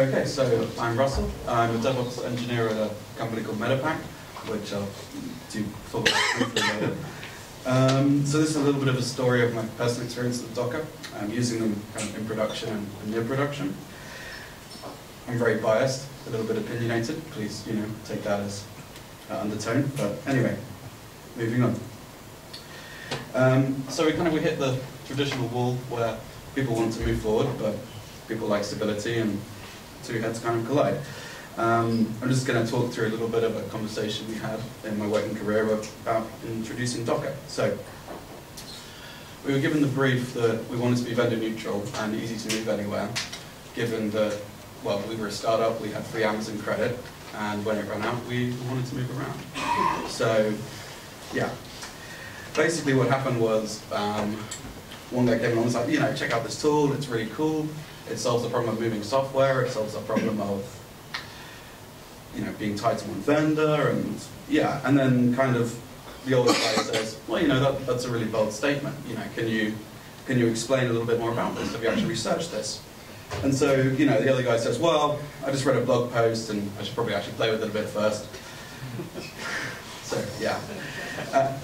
Okay, so I'm Russell. I'm a DevOps engineer at a company called MetaPack, which I'll do talk about briefly later. So this is a little bit of a story of my personal experience with Docker. I'm using them kind of in production and near production. I'm very biased, a little bit opinionated. Please, take that as undertone. But anyway, moving on. So we hit the traditional wall where people want to move forward, but people like stability, and two heads kind of collide. I'm just going to talk through a little bit of a conversation we had in my working career about introducing Docker. So we were given the brief that we wanted to be vendor neutral and easy to move anywhere, given that, well, we were a startup, we had free Amazon credit, and when it ran out, we wanted to move around. So, yeah. Basically what happened was, one guy came along and was like, check out this tool, it's really cool. It solves the problem of moving software, it solves the problem of being tied to one vendor, and then kind of the older guy says, well, that's a really bold statement. Can you explain a little bit more about this? Have you actually researched this? And so, the other guy says, well, I just read a blog post and I should probably actually play with it a bit first. So, yeah.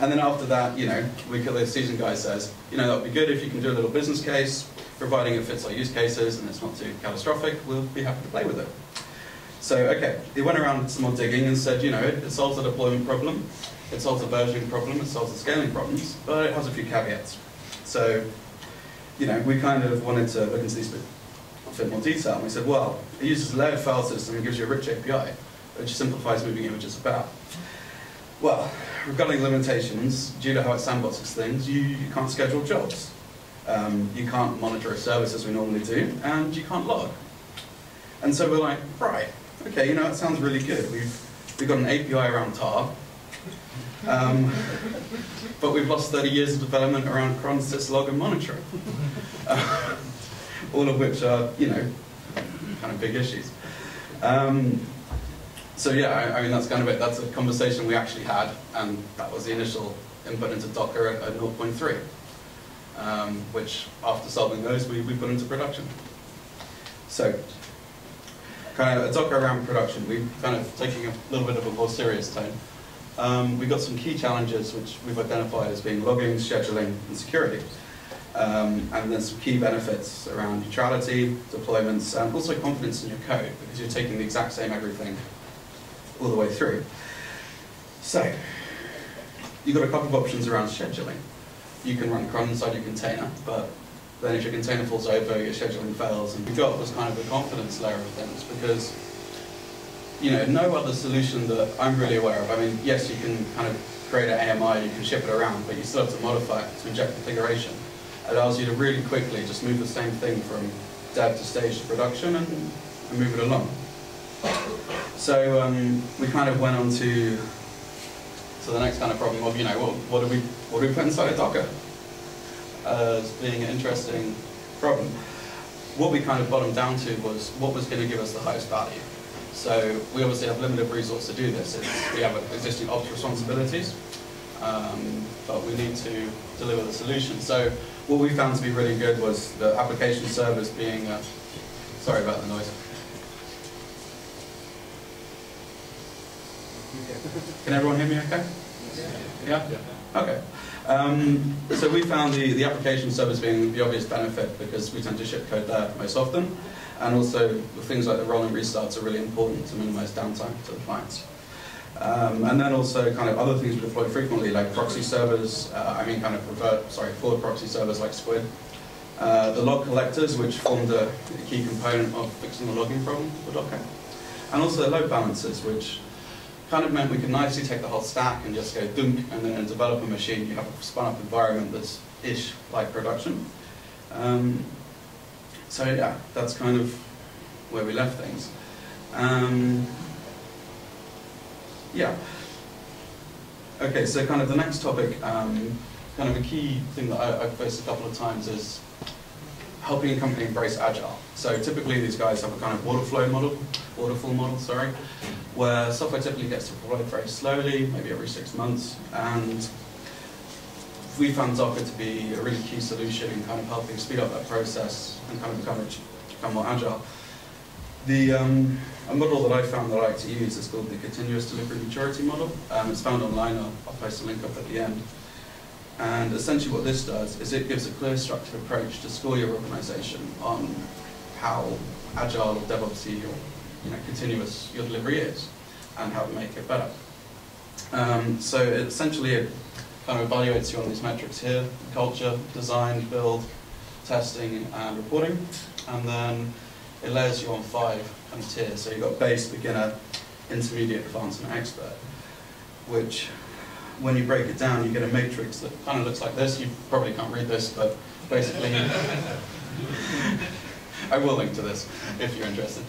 And then after that, the seasoned guy says, that would be good if you can do a little business case, providing it fits our use cases and it's not too catastrophic, we'll be happy to play with it. So, okay, he went around some more digging and said, it solves the deployment problem, it solves the versioning problem, it solves the scaling problems, but it has a few caveats. So, we kind of wanted to look into these in a bit more detail, and we said, well, it uses a layered file system and gives you a rich API, which simplifies moving images about. Well, regarding limitations, due to how it sandboxes things, you can't schedule jobs. You can't monitor a service as we normally do, and you can't log. And so we're like, right, okay, that sounds really good. We've got an API around tar, but we've lost 30 years of development around cron, sys, log, and monitoring. All of which are, kind of big issues. So yeah, I mean, that's kind of it. That's a conversation we actually had, and that was the initial input into Docker at 0.3, which after solving those, we put into production. So, kind of a Docker around production, we're kind of taking a little bit of a more serious tone. We've got some key challenges which we've identified as being logging, scheduling, and security. And then some key benefits around neutrality, deployments, and also confidence in your code, because you're taking the exact same everything all the way through. So, you've got a couple of options around scheduling. You can run cron inside your container, but then if your container falls over, your scheduling fails, and we got was kind of the confidence layer of things, because no other solution that I'm really aware of. I mean, yes, you can kind of create an AMI, you can ship it around, but you still have to modify it to inject configuration. It allows you to really quickly just move the same thing from dev to stage to production and move it along. So we kind of went on to the next kind of problem of, what do we put inside a Docker? As being an interesting problem. What we kind of bottomed down to was what was going to give us the highest value. So we obviously have limited resource to do this. We have existing ops responsibilities, but we need to deliver the solution. So what we found to be really good was the application service being, sorry about the noise. Can everyone hear me okay? Yeah? Okay. So we found the application service being the obvious benefit because we tend to ship code there most often, and also things like the rolling restarts are really important to minimize downtime to the clients. And then also kind of other things we deploy frequently, like proxy servers, forward proxy servers like Squid. The log collectors, which formed a key component of fixing the logging problem for Docker. And also the load balancers, which kind of meant we could nicely take the whole stack and just go dunk, and then in a developer machine you have a spun up environment that's ish like production. So yeah, that's kind of where we left things. Yeah. Okay, so kind of the next topic, kind of a key thing that I've faced a couple of times is helping a company embrace Agile. So typically these guys have a kind of waterfall model, where software typically gets deployed very slowly, maybe every 6 months, and we found Docker to be a really key solution in kind of helping speed up that process and kind of become more agile. A model that I found that I like to use is called the continuous delivery maturity model. It's found online. I'll post a link up at the end. And essentially what this does is it gives a clear structured approach to score your organization on how agile or DevOpsy or continuous your delivery is and how to make it better. So essentially it kind of evaluates you on these metrics here: culture, design, build, testing, and reporting. And then it layers you on 5 kind of tiers. So you've got base, beginner, intermediate, advanced, and expert, which when you break it down, you get a matrix that kind of looks like this. You probably can't read this, but basically, I will link to this if you're interested.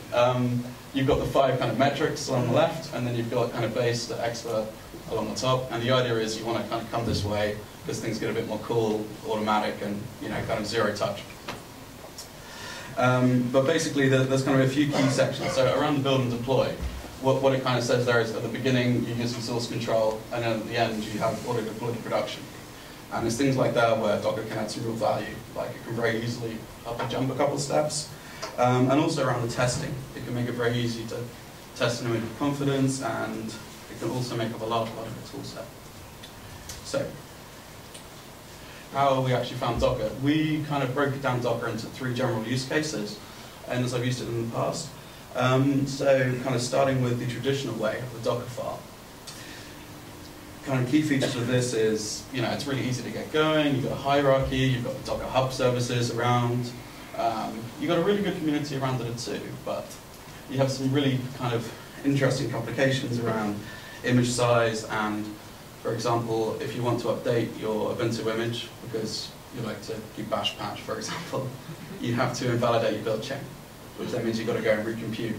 You've got the 5 kind of metrics on the left, and then you've got kind of base to expert along the top. And the idea is you want to kind of come this way because things get a bit more cool, automatic, and kind of zero touch. But basically, there's kind of a few key sections. So around the build and deploy, what it kind of says there is at the beginning you're using source control, and then at the end you have auto deploy to production. And there's things like that where Docker can add some real value, like it can very easily up and jump a couple of steps. And also around the testing, it can make it very easy to test an image with confidence, and it can also make up a large part of the tool set. So, how we actually found Docker? We kind of broke it down Docker into 3 general use cases, and as I've used it in the past. So kind of starting with the traditional way of the Docker file. Kind of key features of this is, it's really easy to get going. You've got a hierarchy, you've got the Docker Hub services around. You've got a really good community around it too, but you have some really kind of interesting complications around image size. And for example, if you want to update your Ubuntu image because you like to keep bash patch, for example, you have to invalidate your build chain, which then means you've got to go and recompute,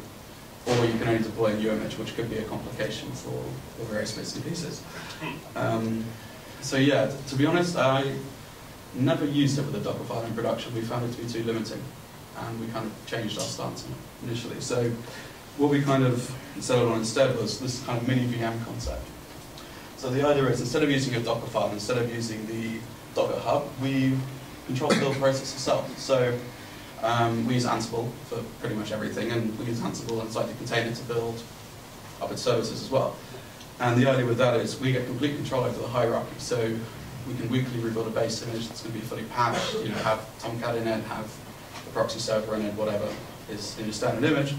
or you can only deploy a new image, which could be a complication for various bits and pieces. So yeah, to be honest, I never used it with a Docker file in production. We found it to be too limiting, and we kind of changed our stance on it initially. So what we kind of settled on instead was this kind of mini VM concept. So the idea is, instead of using a Docker file, instead of using the Docker Hub, we control the build process itself. So we use Ansible for pretty much everything, and we use Ansible inside the container to build up its services as well. And the idea with that is we get complete control over the hierarchy. So we can weekly rebuild a base image that's going to be fully patched, have Tomcat in it, have the proxy server in it, whatever is in your standard image.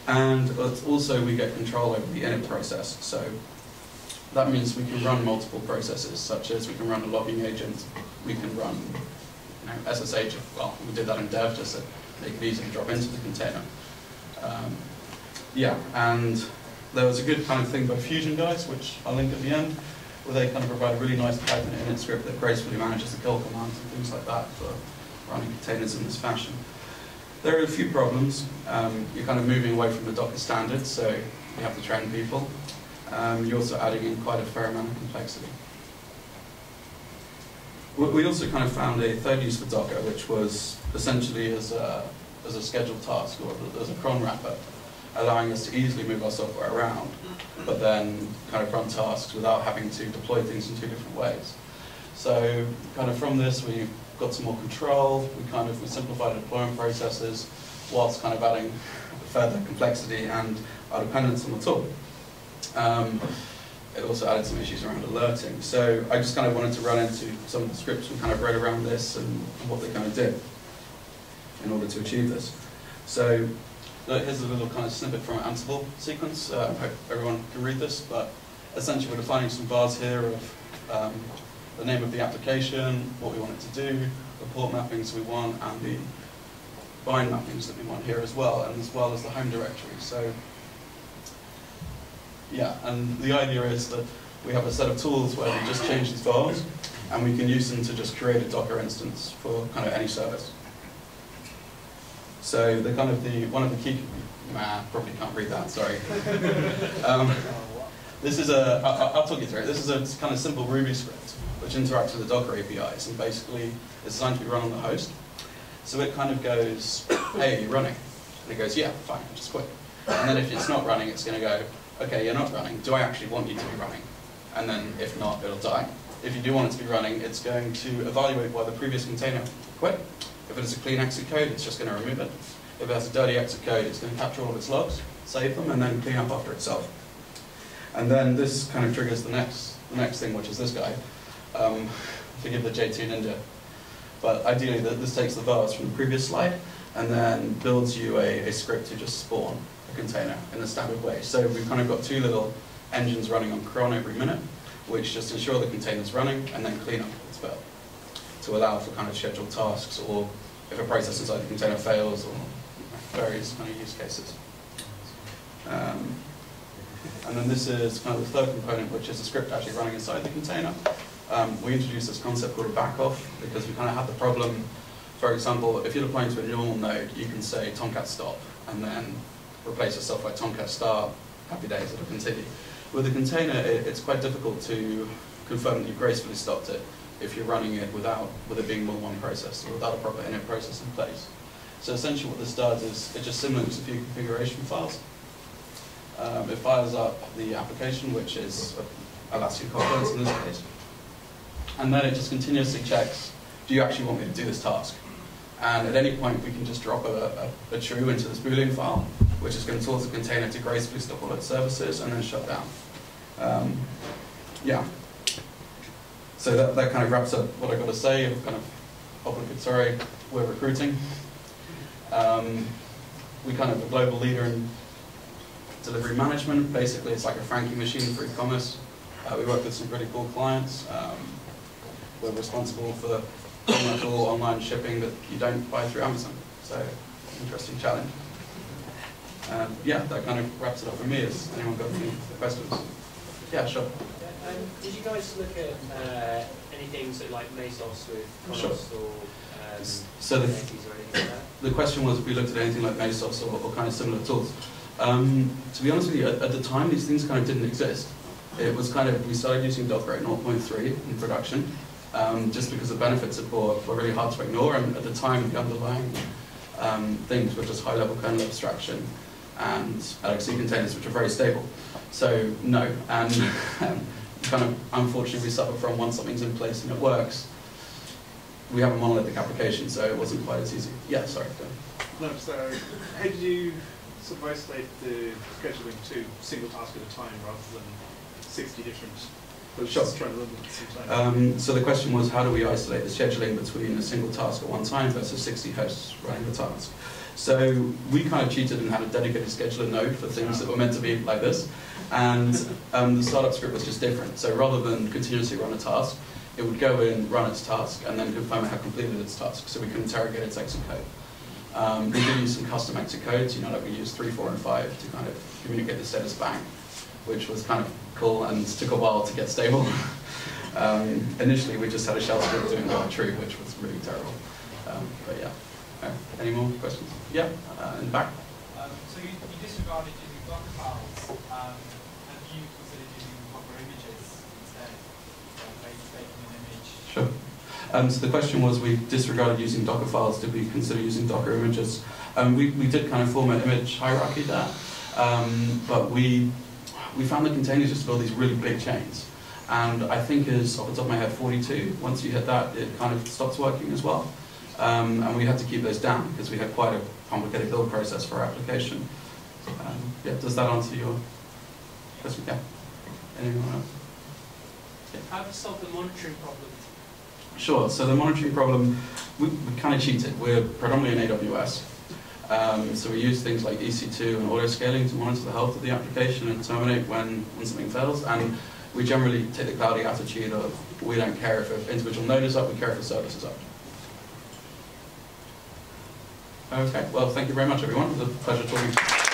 And also we get control over the init process. So that means we can run multiple processes, such as we can run a logging agent, we can run SSH, well, we did that in dev just to make it easy to drop into the container. Yeah, and there was a good kind of thing by Fusion guys, which I'll link at the end, where they kind of provide a really nice Python init script that gracefully manages the kill commands and things like that for running containers in this fashion. There are a few problems. You're kind of moving away from the Docker standards, so you have to train people. You're also adding in quite a fair amount of complexity. We also kind of found a third use for Docker, which was essentially as a scheduled task, or as a cron wrapper, allowing us to easily move our software around, but then kind of run tasks without having to deploy things in 2 different ways. So kind of from this, we got some more control. We simplified the deployment processes, whilst kind of adding further complexity and our dependence on the tool. It also added some issues around alerting. So I just kind of wanted to run into some of the scripts we kind of wrote around this and what they kind of did in order to achieve this. So here's a little kind of snippet from an Ansible sequence. I hope everyone can read this, but essentially we're defining some vars here of the name of the application, what we want it to do, the port mappings we want, and the bind mappings that we want here as well as the home directory. So yeah, and the idea is that we have a set of tools where we just change these vars, and we can use them to just create a Docker instance for kind of any service. So one of the key, probably can't read that, sorry. This is I'll talk you through it. This is a kind of simple Ruby script which interacts with the Docker APIs, and basically it's designed to be run on the host. So it kind of goes, hey, are you running? And it goes, yeah, fine, just quit. And then if it's not running, it's going to go, okay, you're not running. Do I actually want you to be running? And then if not, it'll die. If you do want it to be running, it's going to evaluate why the previous container quit. If it is a clean exit code, it's just going to remove it. If it has a dirty exit code, it's going to capture all of its logs, save them, and then clean up after itself. And then this kind of triggers the next thing, which is this guy. Forgive the JT Ninja. But ideally, this takes the vars from the previous slide and then builds you a script to just spawn a container in a standard way. So we've kind of got two little engines running on cron every minute, which just ensure the container's running and then clean up its fail to allow for kind of scheduled tasks, or if a process inside the container fails, or various kind of use cases. And then this is kind of the third component, which is a script actually running inside the container. We introduced this concept called a backoff because we kind of had the problem, for example, if you're deploying to a normal node, you can say Tomcat stop and then replace yourself by Tomcat start, happy days, it'll continue. With a container, it's quite difficult to confirm that you've gracefully stopped it if you're running it with it being more than one process or without a proper init process in place. So essentially what this does is it just simulates a few configuration files. It fires up the application, which is Elastic Confluence in this case. And then it just continuously checks, do you actually want me to do this task? And at any point, we can just drop a true into this Boolean file, which is going to cause the container to gracefully stop all its services and then shut down. Yeah. So that kind of wraps up what I've got to say. I've kind of obligatory, we're recruiting. We kind of a global leader in delivery management. Basically, it's like a franking machine for e-commerce. We work with some pretty cool clients. We're responsible for all online shipping that you don't buy through Amazon. So, interesting challenge. Yeah, that kind of wraps it up for me. Has anyone got any questions? Yeah, sure. Did you guys look at anything so like Mesos with Kronos or so or anything like that? The question was if we looked at anything like Mesos or kind of similar tools. To be honest with you, at the time these things kind of didn't exist. It was kind of, we started using Docker at 0.3 in production, just because the benefit support were really hard to ignore, and at the time the underlying things were just high-level kernel abstraction and LXC containers, which are very stable. So no, and kind of unfortunately we suffer from once something's in place and it works, we have a monolithic application, so it wasn't quite as easy. Yeah, sorry. No, so how did you sort of isolate the scheduling to single task at a time rather than 60 different hosts trying to run them at the same time? So the question was, how do we isolate the scheduling between a single task at one time versus 60 hosts running the task? So we kind of cheated and had a dedicated scheduler node for things that were meant to be like this, and the startup script was just different. So rather than continuously run a task, it would go in, run its task, and then confirm it had completed its task, so we could interrogate its exit code. We did use some custom exit codes, like we used 3, 4, and 5 to kind of communicate the status bang, which was kind of cool and took a while to get stable. Initially, we just had a shell script doing one true, which was really terrible. But yeah. Any more questions? Yeah, in the back. So you disregarded using Docker files. Have you considered using Docker images instead? Making an image? Sure. So the question was, we disregarded using Docker files. Did we consider using Docker images? We did kind of form an image hierarchy there, but we found the containers just build these really big chains. And I think is, off the top of my head, 42. Once you hit that, it kind of stops working as well. And we had to keep those down because we had quite a complicated build process for our application. Yeah, does that answer your question? Yeah. Anyone else? Yeah. How to solve the monitoring problem? Sure. So the monitoring problem, we kind of cheated. We're predominantly in AWS. So we use things like EC2 and auto-scaling to monitor the health of the application and terminate when something fails. And we generally take the cloudy attitude of, we don't care if an individual node is up, we care if the service is up. Okay, well, thank you very much, everyone. It was a pleasure talking to you.